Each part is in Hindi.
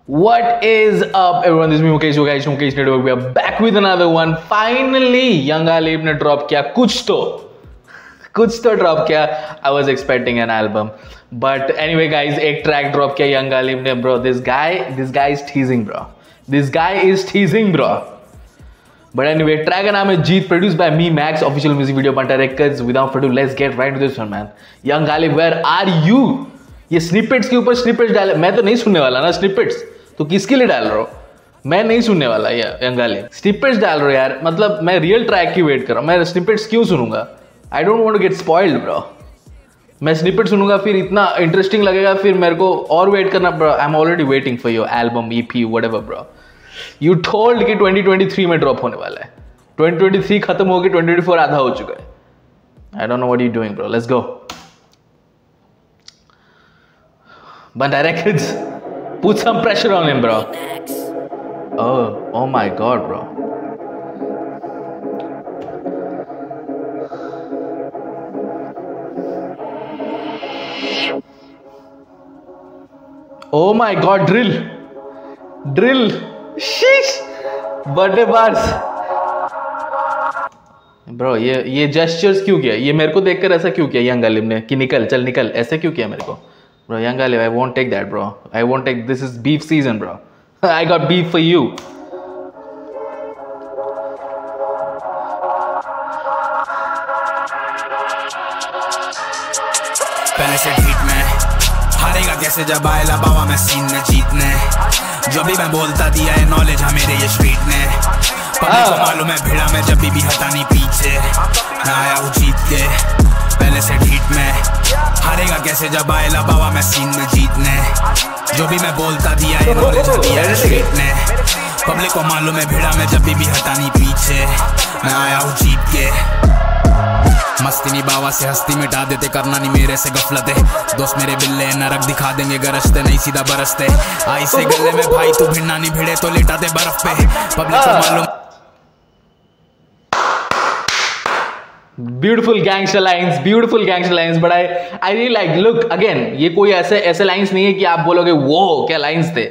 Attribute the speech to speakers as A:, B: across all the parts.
A: What is up, everyone? This is me Mukesh. So guys, Mukesh Network. We are back with another one. Finally, Young Alib ने drop किया कुछ तो drop किया. I was expecting an album, but anyway, guys, एक track drop किया Young Alib ने, bro. This guy is teasing, bro. This guy is teasing, bro. But anyway, track का नाम है जीत, produced by me Max, official music video by Records. Without further ado, let's get right into this one, man. Young Alib, where are you? ये snippets के ऊपर snippets डाले, मैं तो नहीं सुनने वाला ना snippets. तो किसके लिए डाल रहा हो? मैं नहीं सुनने वाला यार यंग आलिब. स्निपेट्स डाल रहा हूँ यार, मतलब मैं रियल ट्रैक की वेट कर रहा हूँ. मैं स्निपेट्स क्यों सुनूंगा? I don't want to get spoiled bro. मैं स्निपेट सुनूंगा फिर इतना इंटरेस्टिंग लगेगा, फिर मेरे को और वेट करना bro. I am already waiting for your album, EP, whatever bro. You told कि 2023 में ड्रॉप होने वाला है. 2023 खत्म हो गया, 2024 आधा हो चुका है. आई don't know what you doing bro. Let's go. Banda Records, put some pressure on him, bro. Oh my God, bro. Oh my God, drill. Sheesh. Birthday bars. Bro, ये gestures क्यों किया? ये मेरे को देखकर ऐसा क्यों किया यंग आलिब ने कि निकल, चल निकल, ऐसे क्यों किया मेरे को? Bro, Young Alib, I won't take that, bro. I won't take. This is beef season, bro. I got beef for you.
B: पहले से ठीक में हारेगा कैसे जब आएला बाबा मैं सीन में जीतने. जो भी मैं बोलता दिया है नॉलेज है मेरे ये स्ट्रीट ने. पब्लिक को मालूम है भिड़ा में जब भी हटा नहीं पीछे. मैं आया हूँ जीत के पहले से ठीक में हारेगा कैसे जब आएला बाबा मैं सीन में जीतने. जो भी मैं बोलता दिया है नॉलेज दिया है स्ट्रीट ने. पब्लिक को मालूम है भिड़ा में जब भी हटा नहीं पीछे. मैं आया हूँ जीत के. मस्ती नहीं बाबा से हस्ती मिटा देते, करना नहीं मेरे से गफलते. दोस्त मेरे बिल्ले नरक दिखा देंगे गरजते नहीं सीधा बरसते. आई से गले में भाई तू भिड़ना नहीं भिड़े तो लेटाते बर्फ पे. पब्लिक को मालूम.
A: Beautiful gangster lines, but I really like. Look again, ये कोई ऐसे lines नहीं है कि आप बोलोगे वो क्या lines थे.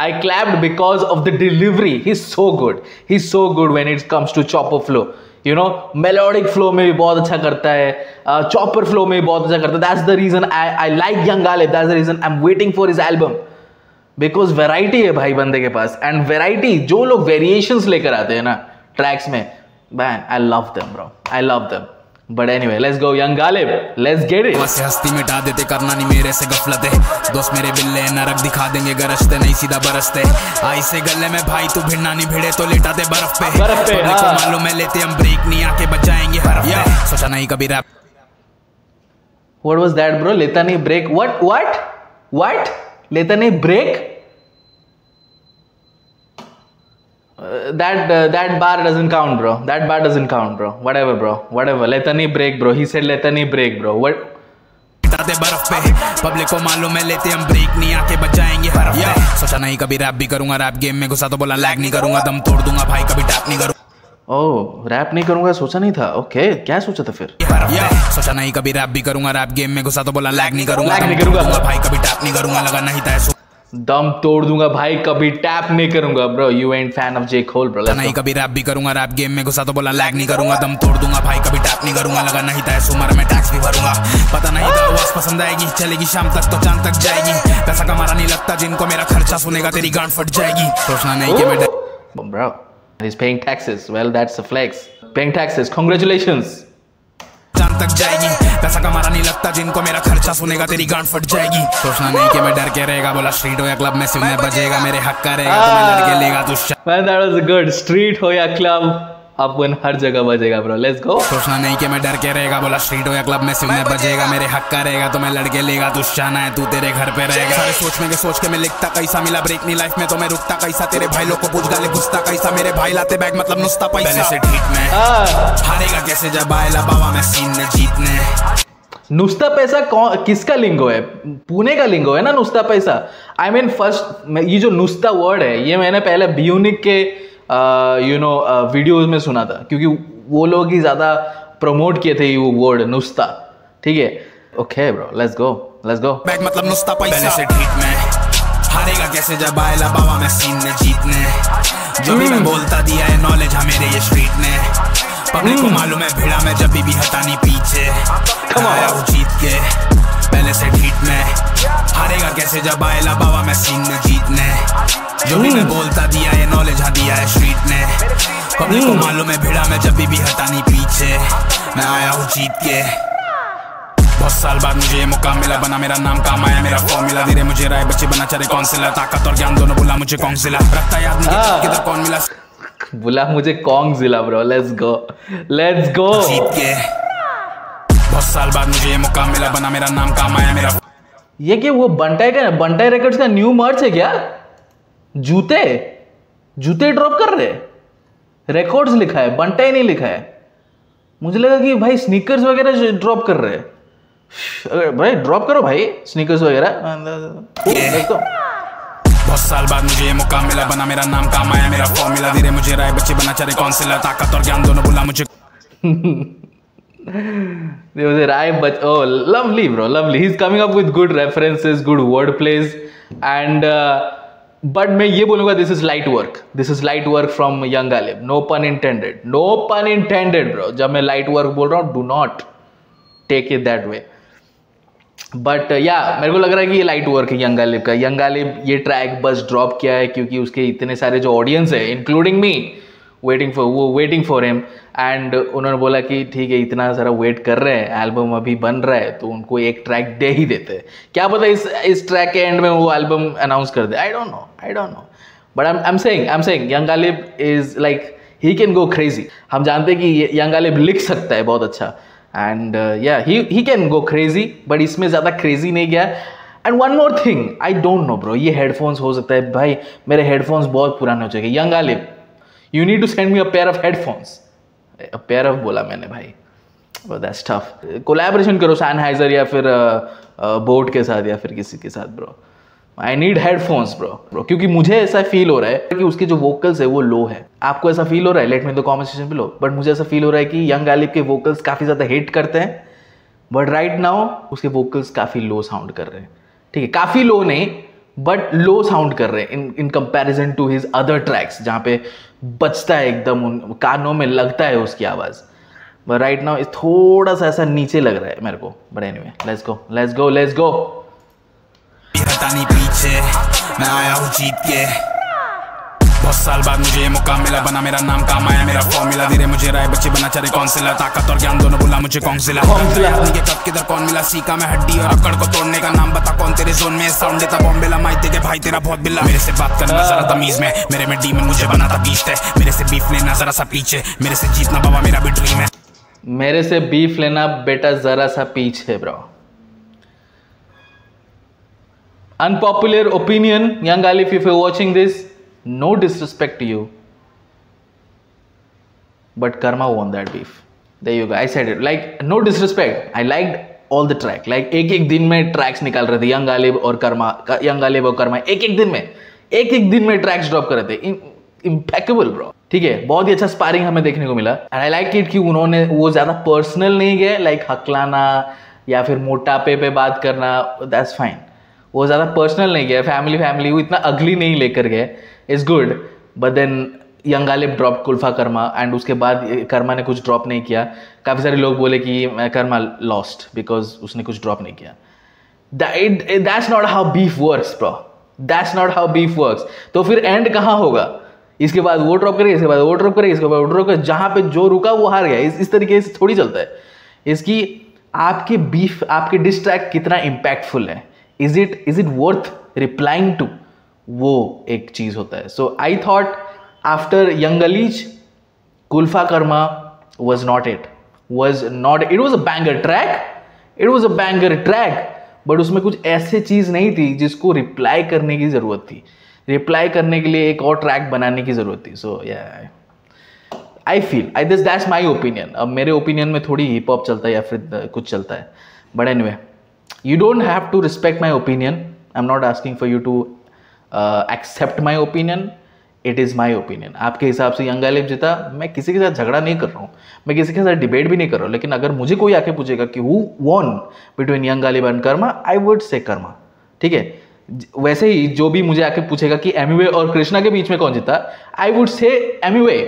A: I clapped because of the delivery. He's so good when it comes to chopper flow. You know, melodic flow में भी बहुत अच्छा करता है, chopper flow में भी बहुत अच्छा करता है. That's the reason I like Young Alib. That's the reason I'm waiting for his album. Because variety है भाई बंदे के पास, and variety जो लोग variations लेकर आते हैं ना tracks में, man, I love them, bro. I love them. But anyway, let's go, Young Alib. Let's get it.
B: बस हस्ती मिटा देते, करना नहीं मेरे से गफलते. दोस्त मेरे बिल्ले नरक दिखा देंगे गरजते नहीं सीधा बरसते. आई से गले में भाई तू भिड़ना नहीं भिड़े तो लेटाते बर्फ पे. पब्लिक को मालूम है लेते हम ब्रेक नहीं आके बचाएंगे हरफ पे. सोचा नहीं कभी rap.
A: What was that, bro? लेता नहीं ब्रेक. What? लेता नहीं break? That bar doesn't count, bro. Whatever. लेता नहीं ब्रेक, bro. He said लेता नहीं ब्रेक, bro. What?
B: बर्फ पे. पब्लिक को मालूम है लेते हम ब्रेक नहीं आके बचाएंगे हरफ पे. सोचा नहीं कभी रैप भी करूंगा, रैप गेम में घुसा तो बोला लैग नहीं करूंगा, दम तोड़ दूंगा भाई कभी टैप नहीं करूंगा.
A: ओह, रैप नहीं करूंगा सोचा नहीं था. ओके, क्या सोचा था फिर?
B: सोचा नहीं कभी रैप भी करूंगा, रैप गेम में घुसा तो बोला लैग नहीं करूंगा, भाई कभी टैप नहीं करूंगा, लगा नहीं था
A: दम तोड़ दूंगा भाई कभी टैप नहीं करूंगा. Bro, you ain't fan of J Cole bro.
B: नहीं कभी रैप भी करूंगा, रैप गेम में घुसा तो बोला लैग नहीं करूंगा, दम तोड़ दूंगा भाई कभी टैप नहीं करूंगा, लगा नहीं था उम्र में टैक्स भी भरूंगा. पता नहीं था आवाज पसंद आएगी, चलेगी शाम तक तो चांद तक जाएगी. पैसा कमाना नहीं लगता, जिनको मेरा खर्चा सुनेगा तेरी गांड फट जाएगी. सोचना नहीं कि मैं
A: bro, he's paying taxes. Well, that's a flex. Paying taxes. Congratulations.
B: चांद तक जाएगी. पैसा कमाना नहीं लगता, जिनको मेरा खर्चा सुनेगा तेरी गांड फट जाएगी. सोचना नहीं कि मैं डर के रहेगा, बोला स्ट्रीट हो या क्लब में सिम में बजेगा मेरे हक का रहेगा तो मैं लड़के लेगा तू.
A: Man, that was good. Street हो या क्लब, अपन हर जगह बजेगा ब्रो. Let's go.
B: सोचना नहीं कि मैं डर के रहेगा, बोला स्ट्रीट हो या क्लब में सिम में बजेगा मेरे हक का रहेगा तो मैं लड़के लेगा तू. शाना है तू तेरे घर पे रहेगा. सारे सोच के मैं लिखता कैसा मिला ब्रेक नहीं लाइफ में तो मैं रुकता कैसा. तेरे भाई लोग को पूछ गाले घुसता कैसा, मेरे भाई लाते बैग मतलब नुस्ता पैसा. पहले से ठीक में हारेगा कैसे जब आएला बाबा मैं सीन में जीतने.
A: नुस्ता पैसा किसका लिंगो है? पुणे का लिंगो है ना नुस्ता पैसा. आई मीन फर्स्ट ये जो नुस्ता वर्ड है ये मैंने पहले बियूनिक के वीडियोस में सुना था, क्योंकि वो लोग ही ज़्यादा प्रमोट किए थे वो वर्ड नुस्ता. ठीक है, Okay bro, let's go.
B: Bag मतलब नुस्ता पैसा पहले से ठीक में हारेगा कैसे जब आएला बाबा मैं सीन में जीतने जो भी मैं बोलता दिया है नॉलेज मेरे ये स्ट्रीट ने पब्लिक को मालूम है भिड़ा में जब भी हटानी पीछे आया हूँ जीत के पहले से ठीक में हारेगा कैसे जब आएला बाबा मैं सीन में जीतने जो भी मैं बोलता दिया है नॉलेज दिया है स्ट्रीट ने पब्लिक को मालूम है भिड़ा में जब भी हटानी पीछे मैं आया हूँ जीत के बहुत साल बाद मुझे ये मौका मिला बना मेरा नाम काम आया मेरा फॉर्मूला धीरे मुझे राय बच्चे बना चले कौंसिलर ताकत और ज्ञान दोनों बुला मुझे कौंसिलर रखता याद मुझे किधर कौन मिला
A: बुला मुझे कौंसिला ब्रो लेट्स गो
B: जीत के बहुत साल बाद मुझे ये मौका मिला बना मेरा नाम काम आया मेरा
A: ये क्या वो बंटाई रिकॉर्ड्स का न्यू मर्च है क्या जूते ड्रॉप कर रहे रिकॉर्ड्स लिखा है बंटाई नहीं लिखा है मुझे लगा कि भाई स्नीकर्स वगैरह ड्रॉप कर रहे हैं अगर भाई ड्रॉप करो भाई स्नीकर्स वगैरह
B: बहुत साल बाद मुझे ये मौका मिला बना मेरा नाम काम आया मेरा फॉर्मूला धीरे मुझे राय बच्चे बना चले कौंसिलर ताकत और ज्ञान दोनों बुला मुझे
A: oh lovely bro lovely he's coming up with good references good word plays and but मैं ये बोलूंगा this is light work from young Ghalib no pun intended bro जब मैं light work बोल रहा हूँ do not take it that way but या मेरे को लग रहा है कि ये लाइट वर्क है यंग गालिब का यंग गालिब ये ट्रैक बस ड्रॉप किया है क्योंकि उसके इतने सारे जो ऑडियंस है including me waiting for him and उन्होंने बोला कि ठीक है इतना सारा वेट कर रहे हैं एल्बम अभी बन रहा है तो उनको एक ट्रैक दे ही देते हैं क्या पता इस ट्रैक के एंड में वो एल्बम अनाउंस कर दे I don't know but I am saying young Ghalib is like he can go crazy हम जानते हैं कि यंग गालिब लिख सकता है बहुत अच्छा and he can go crazy but इसमें ज़्यादा crazy नहीं गया and one more thing I don't know bro ये headphones हो सकता है भाई मेरे headphones बहुत पुराने हो चुके हैं Young Ghalib you need to send me a pair of headphones a pair of बोला मैंने भाई but that's tough collaboration करो Sennheiser या फिर Boat के साथ या फिर किसी के साथ bro I need headphones bro क्योंकि मुझे ऐसा फील हो रहा है कि उसके जो वोकल्स है वो लो है आपको ऐसा फील हो रहा है let me the comment section below but मुझे ऐसा फील हो रहा है कि यंग गालिब के वोकल्स काफ़ी ज़्यादा हिट करते हैं बट राइट नाउ उसके वोकल्स काफ़ी लो साउंड कर रहे हैं ठीक है काफ़ी लो नहीं बट लो साउंड कर रहे हैं in comparison to his other tracks जहाँ पे बचता है एकदम उन कानों में लगता है उसकी आवाज़ बट राइट नाउ थोड़ा सा ऐसा नीचे लग रहा है मेरे को बट एनीवे लेट्स गो
B: हटानी पीछे मैं आया हूँ जीत के बहुत साल बाद मुझे ये मौका मिला बना मेरा नाम काम आया मेरा फॉर्मूला धीरे मुझे राय बच्चे बना चले कौंसिलर ताकत और ज्ञान दोनों बुला मुझे कौंसिलर कब किधर कौन मिला सीखा मैं हड्डी और अकड़ को तोड़ने का नाम बता कौन तेरे जोन में साउंड देता बॉम्बेला माइक दे भाई तेरा बहुत बिल्ला मेरे से बात करना जरा तमीज में मेरे में डीमन मुझे बनाता बीस्ट है मेरे से बीफ लेना जरा सा पीछे मेरे से जीतना बाबा मेरा भी ड्रीम है
A: मेरे से बीफ लेना बेटा जरा सा पीछे bro unpopular opinion Young Ghalib if you're watching this no disrespect to you but Karma won that beef there you go I said it like no disrespect I liked all the track like एक दिन में tracks निकाल रहे थे Young Ghalib और Karma एक दिन में tracks drop कर रहे थे impeccable bro ठीक है बहुत ही अच्छा स्पारिंग हमें देखने को मिला and I like it कि उन्होंने वो ज़्यादा पर्सनल नहीं गए like हकलाना या फिर मोटापे पे बात करना that's fine वो ज़्यादा पर्सनल नहीं गया फैमिली वो इतना अगली नहीं लेकर गए is good but then young Galib drop कुल्फा कर्मा एंड उसके बाद कर्मा ने कुछ ड्रॉप नहीं किया काफ़ी सारे लोग बोले कि कर्मा लॉस्ट बिकॉज उसने कुछ ड्रॉप नहीं किया that's not how beef works bro that's not how beef works तो फिर एंड कहाँ होगा इसके बाद वो ड्रॉप करेगा इसके बाद वो ड्रॉप करेगा इसके बाद वो ड्रॉप करेगा जहाँ पे जो रुका वो हार गया इस तरीके से थोड़ी चलता है इसकी आपके डिस ट्रैक कितना इम्पैक्टफुल है is it worth replying to वो एक चीज होता है so I thought after Young Ghalib Kulfa Karma was not it was a banger track but उसमें कुछ ऐसे चीज नहीं थी जिसको रिप्लाई करने की जरूरत थी रिप्लाई करने के लिए एक और ट्रैक बनाने की जरूरत थी so yeah I feel that's my opinion अब मेरे ओपिनियन में थोड़ी हिप हॉप चलता है या फिर कुछ चलता है but anyway you don't have to respect my opinion I'm not asking for you to accept my opinion it is my opinion. आपके हिसाब से यंग गालिब जीता। मैं किसी के साथ झगड़ा नहीं कर रहा हूँ, मैं किसी के साथ डिबेट भी नहीं कर रहा हूँ, लेकिन अगर मुझे कोई आके पूछेगा कि who won between young Ghalib and Karma, I would say Karma. ठीक है, वैसे ही जो भी मुझे आके पूछेगा कि एमिवे और कृष्णा के बीच में कौन जीता, I would say Emiway.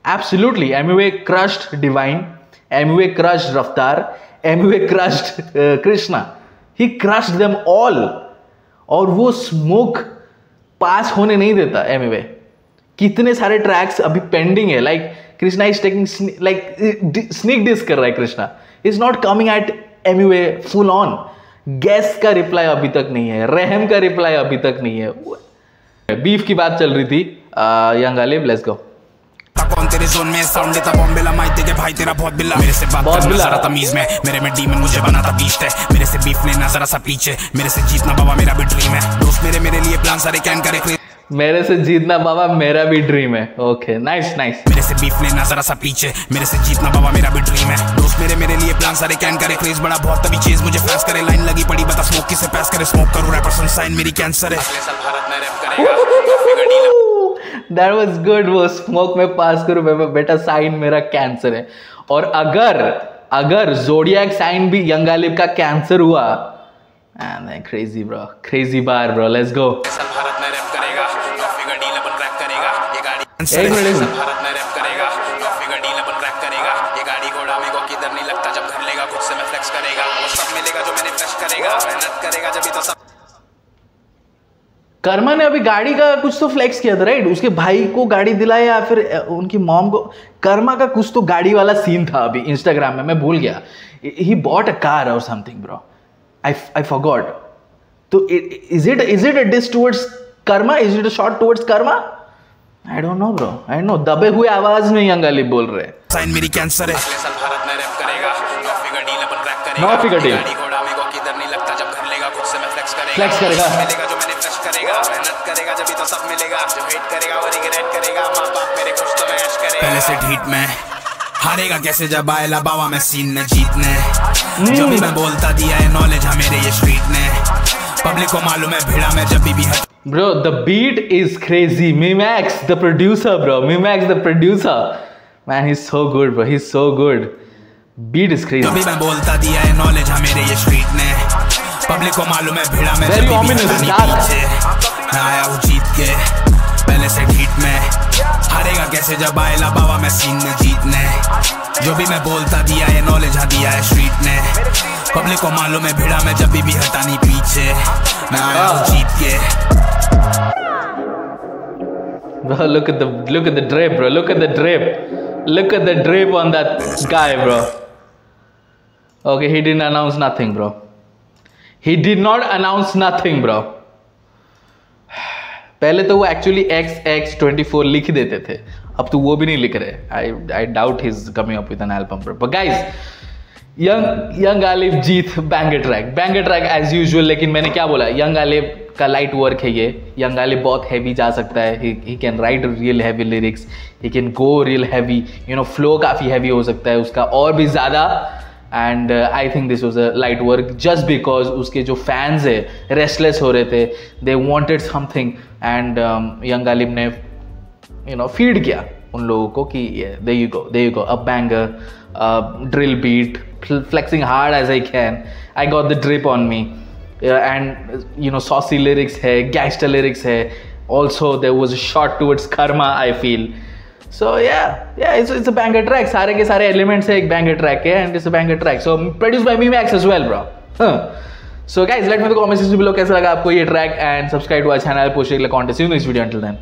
A: Absolutely, Emiway crushed divine, Emiway crushed रफ्तार, एमिवे क्रश्ड कृष्णा, ही क्रश्ड देम ऑल। और वो स्मोक पास होने नहीं देता एमिवे। कितने सारे ट्रैक्स अभी पेंडिंग है, like Krishna is taking like sneak diss कर रहा है Krishna, is not coming at Emiway full on. गैस का रिप्लाई अभी तक नहीं है, रहम का रिप्लाई अभी तक नहीं है। बीफ की बात चल रही थी, यंग गालिब, लेट्स गो।
B: कौन तेरे जोन में साउंड देता बॉम्बे ला माइते के भाई तेरा बहुत बिल्ला, मेरे से बात करना जरा तमीज में, मेरे में डीमन मुझे बनाता बीस्ट है, मेरे से बीफ लेना जरा सा पीछे, मेरे से जीतना बाबा मेरा भी ड्रीम है, दोस्त मेरे लिए प्लान सारे कैन करे,
A: मेरे से जीतना बाबा मेरा भी ड्रीम है। Okay, nice nice.
B: मेरे से बीफ लेना जरा सा पीछे, मेरे से जीतना बाबा मेरा भी ड्रीम है, दोस्त मेरे लिए प्लान सारे कैन करे, क्रेज बड़ा बहुत तभी चीज मुझे फैस करे, लाइन लगी पड़ी बता स्मोक किसे पास करे, स्मोक करूं रैपर सनसाइन मेरी कैंसर है, अगले साल भारत में रैप करेगा।
A: That was good, वो स्मोक में पास करूं बेटा, साइन मेरा कैंसर है। और अगर जोडियक साइन भी यंग गालिब का कैंसर हुआ, crazy bro, crazy bar bro, let's go.
B: Bharat में रैप करेगा, कॉफी का डील अपन क्रैक करेगा, ये गाड़ी
A: एक मिनट,
B: भारत में रैप करेगा, कॉफी का डील अपन क्रैक करेगा, ये गाड़ी घोड़ा मेरे को किधर नहीं लगता, जब घर लेगा खुद से मैं फ्लेक्स करेगा, वो सब मिलेगा जो मैंने फ्लेक्स करेगा, मेहनत करेगा जब तो सब।
A: कर्मा ने अभी गाड़ी का कुछ तो फ्लेक्स किया था, राइट? उसके भाई को गाड़ी दिलाया या फिर उनकी मॉम को। कर्मा का कुछ तो गाड़ी वाला सीन था अभी इंस्टाग्राम में, मैं भूल गया। ही बॉट अ कार और समथिंग ब्रो, आई फॉरगॉट। तो is it a diss towards Karma? Is it a shot towards Karma? I don't know bro, I don't know. दबे हुए आवाज में यंग गालिब बोल रहे हैं।
B: साइन मेरी कैंसर है, अगले साल भारत में रैप करेगा, कॉफी का डील अपन क्रैक करेगा,
A: कॉफी का डील,
B: गाड़ी घोड़ा मेरे को किधर नहीं लगता, जब घर लेगा खुद से मैं फ्लेक्स करेगा,
A: फ्लेक्स करेगा,
B: मिलेगा जो मैंने फ्लेक्स करेगा, मेहनत करेगा जब तो सब मिलेगा, जो हेट करेगा वो रिग्रेट करेगा, मां बाप मेरे खुश तो ऐश करेगा, पहले से ढीठ में हारेगा कैसे जब आएला बाबा मैं सीन में जीतने, जो भी मैं बोलता दिया है नॉलेज मेरे ये स्ट्रीट ने, पब्लिक को मालूम है भिड़ा में जब भी
A: Bro, the beat is crazy. Mimax, the producer, bro. Mimax, the producer. Man, he's so good, bro. He's so good. Beat is crazy.
B: जो भी मैं बोलता दिया है नॉलेज मेरे ये स्ट्रीट ने, पब्लिक को मालूम है भिड़ा में
A: Very ominous,
B: मैं आया हूँ जीत के, पहले से ढीठ में हारेगा कैसे जब आएला बाबा मैं सीन में जीतने, जो भी मैं बोलता दिया है नॉलेज दिया है स्ट्रीट ने, पब्लिक को मालूम है भिड़ा में जब भी हटा नहीं पीछे, मैं आया हूँ जीत के।
A: Bro, look at the drape, bro. Look at the drape. Look at the drape on that guy, bro. Okay, he didn't announce nothing, bro. He did not announce nothing, bro. पहले तो वो एक्चुअली XX24 लिख देते थे, अब तो वो भी नहीं लिख रहे। I doubt he's coming up with an album, bro. But guys, young Galib जीत, बैंगर ट्रैक एज यूजुअल। लेकिन मैंने क्या बोला, यंग गालिब का लाइट वर्क है ये। यंग गालिब बहुत हैवी जा सकता है, he can write real heavy lyrics, he can go real heavy, you know, flow काफ़ी हैवी हो सकता है उसका और भी ज़्यादा। And I think this was a light work just because उसके जो फैंस है रेस्टलेस हो रहे थे, they wanted something, and young Ghalib ने यू नो फीड किया उन लोगों को कि there you go, a banger, drill beat, flexing hard as I can, I got the drip on me, and you know saucy lyrics है, gangster lyrics है, also there was a shot towards karma I feel, so yeah it's a banger track, सारे के सारे elements है एक banger track है, and it's a banger track, so produced by Mimax as well, bro. So guys, let me know in the comment section below कैसा लगा आपको ये track, and subscribe to our channel, post like contest, see you in the next video, until then.